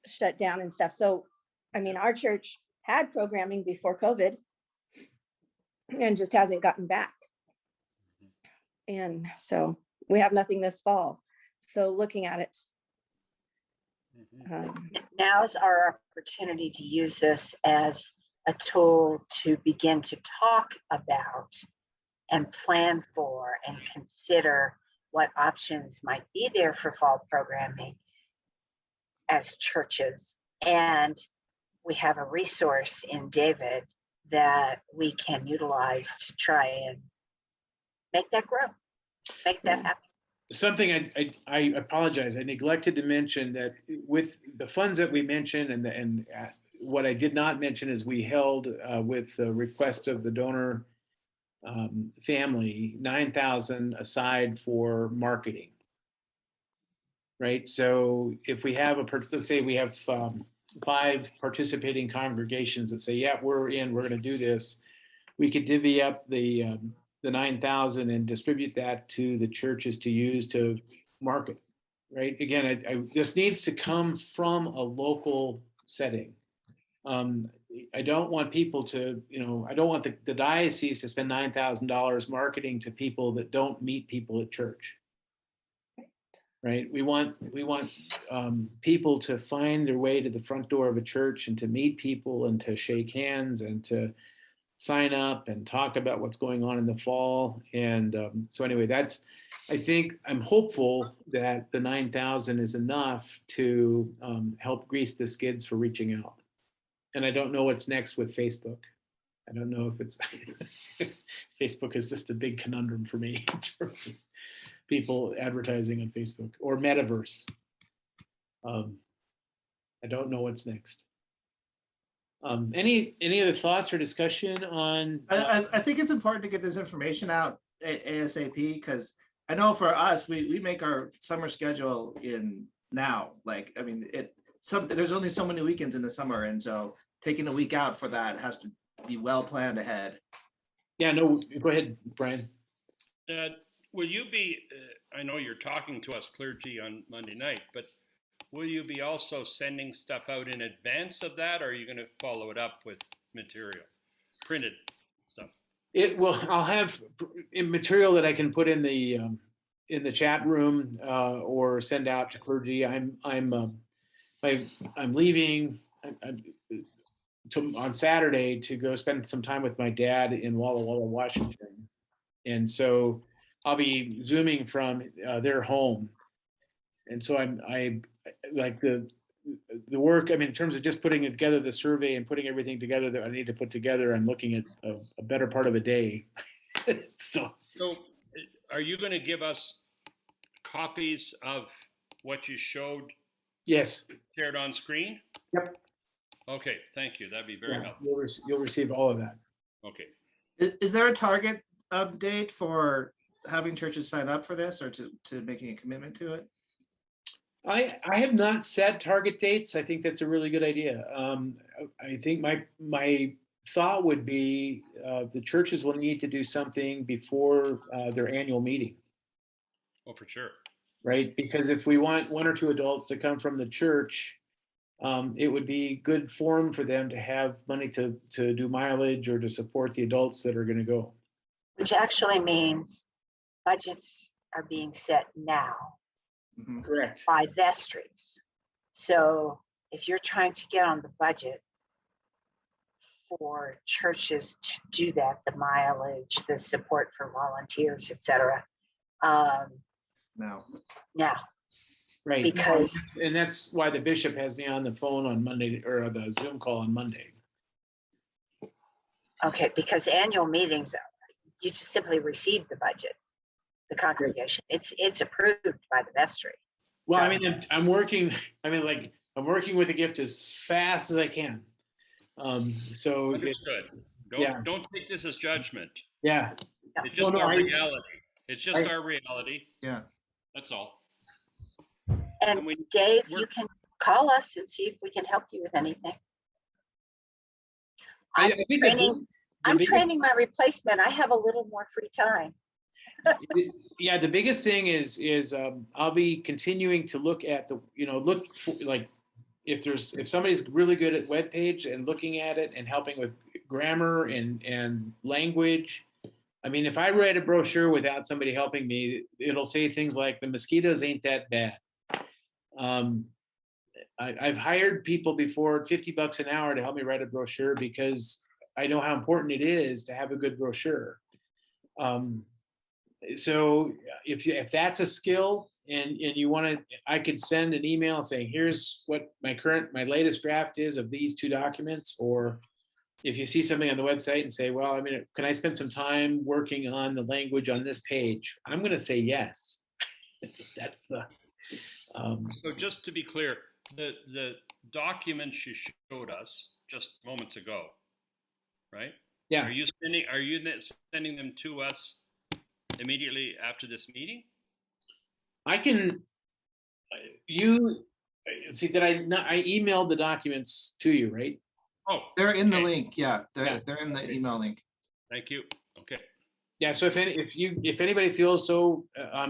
shut down and stuff. So, I mean, our church had programming before COVID and just hasn't gotten back. And so we have nothing this fall. So looking at it. Now's our opportunity to use this as a tool to begin to talk about and plan for and consider what options might be there for fall programming as churches. And we have a resource in David that we can utilize to try and make that grow, make that happen. Something I apologize, I neglected to mention that with the funds that we mentioned, and what I did not mention is we held with the request of the donor family, 9,000 aside for marketing. Right. So if we have let's say we have 5 participating congregations that say, yeah, we're going to do this, we could divvy up the 9,000 and distribute that to the churches to use to market. Right. Again, this needs to come from a local setting. I don't want people to, I don't want the diocese to spend $9,000 marketing to people that don't meet people at church. Right. We want people to find their way to the front door of a church and to meet people and to shake hands and to sign up and talk about what's going on in the fall. And so anyway, I'm hopeful that the 9,000 is enough to help grease the skids for reaching out. And I don't know what's next with Facebook. I don't know if it's Facebook is just a big conundrum for me in terms of people advertising on Facebook or metaverse. I don't know what's next. Any other thoughts or discussion on? I think it's important to get this information out ASAP, because I know for us, we make our summer schedule in now. Like, I mean, there's only so many weekends in the summer, and so taking a week out for that has to be well planned ahead. Yeah, no, go ahead, Bryan. Will you be, I know you're talking to us clergy on Monday night, but will you be also sending stuff out in advance of that, or are you going to follow it up with material, printed stuff? I'll have material that I can put in the in the chat room or send out to clergy. I'm leaving on Saturday to go spend some time with my dad in Walla Walla, Washington, and so I'll be zooming from their home. And so I like the work. I mean, in terms of just putting it together, the survey and putting everything together that I need to put together, I'm looking at a better part of a day. So are you going to give us copies of what you showed yes, shared on screen? Yep. Okay, thank you. That'd be very helpful. You'll receive all of that. Okay. Is there a target update for having churches sign up for this or to making a commitment to it? I have not set target dates. I think that's a really good idea. I think my thought would be the churches will need to do something before their annual meeting. Oh, for sure. Right? Because if we want one or two adults to come from the church, it would be good form for them to have money to do mileage or to support the adults that are going to go. Which actually means budgets are being set now Correct. by vestries. So if you're trying to get on the budget for churches to do that, the mileage, the support for volunteers, et cetera, No. now, Right. because And that's why the bishop has me on the phone on Monday or the Zoom call on Monday. okay, because annual meetings, you just simply receive the budget, the congregation. It's approved by the vestry. Well, So- I mean, I'm working with the gift as fast as I can. So Understood. yeah. Don't take this as judgment. Yeah. It's just No, our I- reality. It's just our reality. Yeah. That's all. And And we- Dave, we're- you can call us and see if we can help you with anything. I I'm think training, I'm training my replacement. I have a little more free time. Yeah, the biggest thing is I'll be continuing to look at look for, like if somebody's really good at web page and looking at it and helping with grammar and language. I mean, if I write a brochure without somebody helping me, it'll say things like the mosquitoes ain't that bad. I've hired people before $50 an hour to help me write a brochure because I know how important it is to have a good brochure. So if that's a skill and you want to, I could send an email saying, here's what my latest draft is of these two documents. Or if you see something on the website and say, well, I mean, can I spend some time working on the language on this page? I'm going to say yes. That's the. So just to be clear, the documents you showed us just moments ago, right? Yeah. Are you sending them to us immediately after this meeting? I can. See? Did I not? I emailed the documents to you, right? Oh, They're in the okay. link. Yeah, they're in the email link. Thank you. Okay. Yeah. So if anybody feels so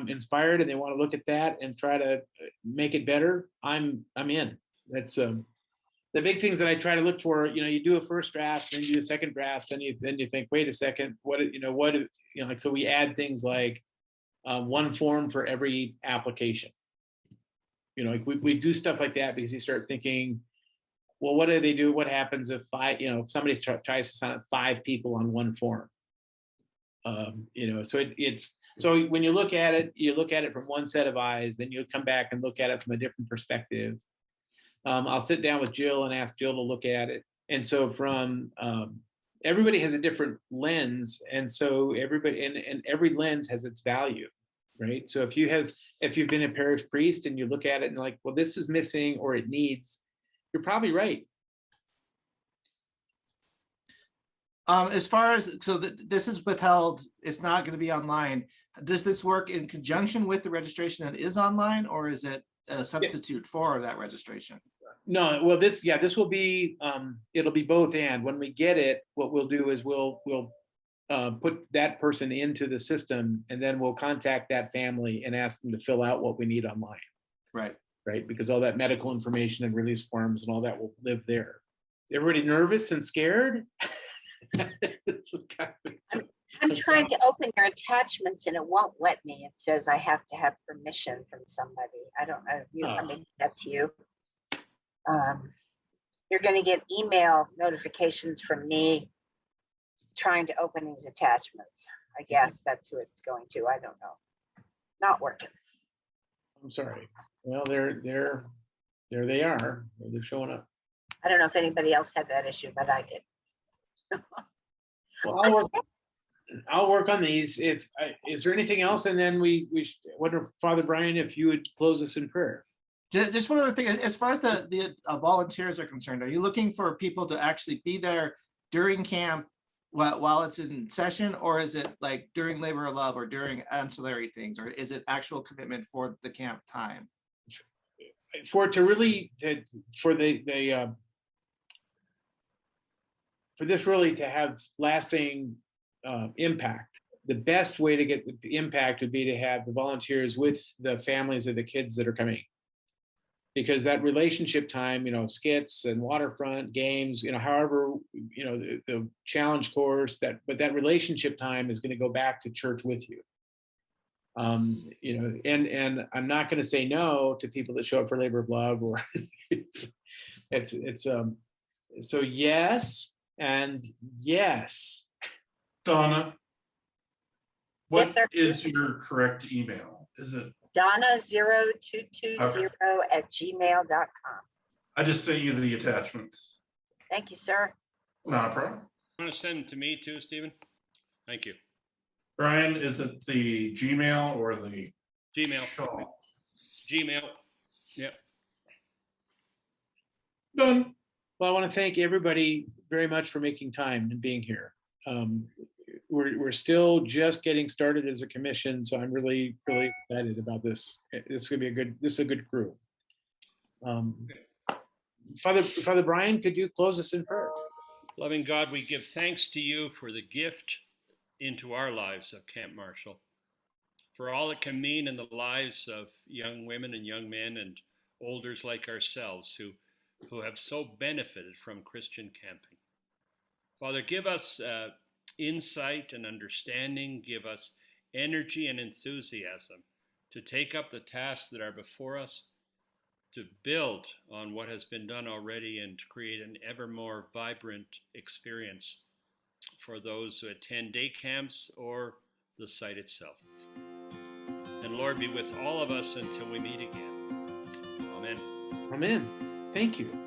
inspired and they want to look at that and try to make it better, I'm in. That's the big things that I try to look for. You do a first draft, then you do a second draft, then you think, wait a second, like, so we add things like one form for every application. Like we do stuff like that because you start thinking, well, what do they do? What happens if if somebody tries to sign up 5 people on one form? So when you look at it from one set of eyes, then you come back and look at it from a different perspective. I'll sit down with Jill and ask Jill to look at it. And so from everybody has a different lens. And so everybody and every lens has its value, right? So if you've been a parish priest and you look at it and like, well, this is missing or it needs, you're probably right. As far as, this is withheld, it's not going to be online. Does this work in conjunction with the registration that is online, or is it a substitute for that registration? No, well, this will be, it'll be both and. When we get it, what we'll do is we'll put that person into the system, and then we'll contact that family and ask them to fill out what we need online. Right, because all that medical information and release forms and all that will live there. Everybody nervous and scared? I'm trying to open your attachments and it won't let me. It says I have to have permission from somebody. I don't know. I mean, that's you. You're going to get email notifications from me trying to open these attachments. I guess that's who it's going to. I don't know. Not working. I'm sorry. Well, there they are. They're showing up. I don't know if anybody else had that issue, but I did. Well, I'll work on these. Is there anything else? And then we wonder, Father Bryan, if you would close us in prayer. Just one other thing, as far as the volunteers are concerned, are you looking for people to actually be there during camp while it's in session, or is it like during labor of love or during ancillary things, or is it actual commitment for the camp time? For this really to have lasting impact, the best way to get the impact would be to have the volunteers with the families of the kids that are coming. Because that relationship time, skits and waterfront games, however, the challenge course, but that relationship time is going to go back to church with you. And I'm not going to say no to people that show up for labor of love, or so yes and yes. Donna, Yes, sir. what is your correct email? Is it? Donna0220@gmail.com. I just sent you the attachments. Thank you, sir. Not a problem. Want to send them to me too, Stephen? Thank you. Bryan, is it the Gmail or the Gmail. Shaw? Gmail. Yep. Done. Well, I want to thank everybody very much for making time and being here. We're still just getting started as a commission, so I'm really excited about this. This is gonna be this is a good crew. Father Bryan, could you close us in prayer? Loving God, we give thanks to you for the gift into our lives of Camp Marshall, for all it can mean in the lives of young women and young men and olders like ourselves who have so benefited from Christian camping. Father, give us insight and understanding, give us energy and enthusiasm to take up the tasks that are before us, to build on what has been done already and to create an ever more vibrant experience for those who attend day camps or the site itself. And Lord, be with all of us until we meet again. Amen. Amen. Thank you.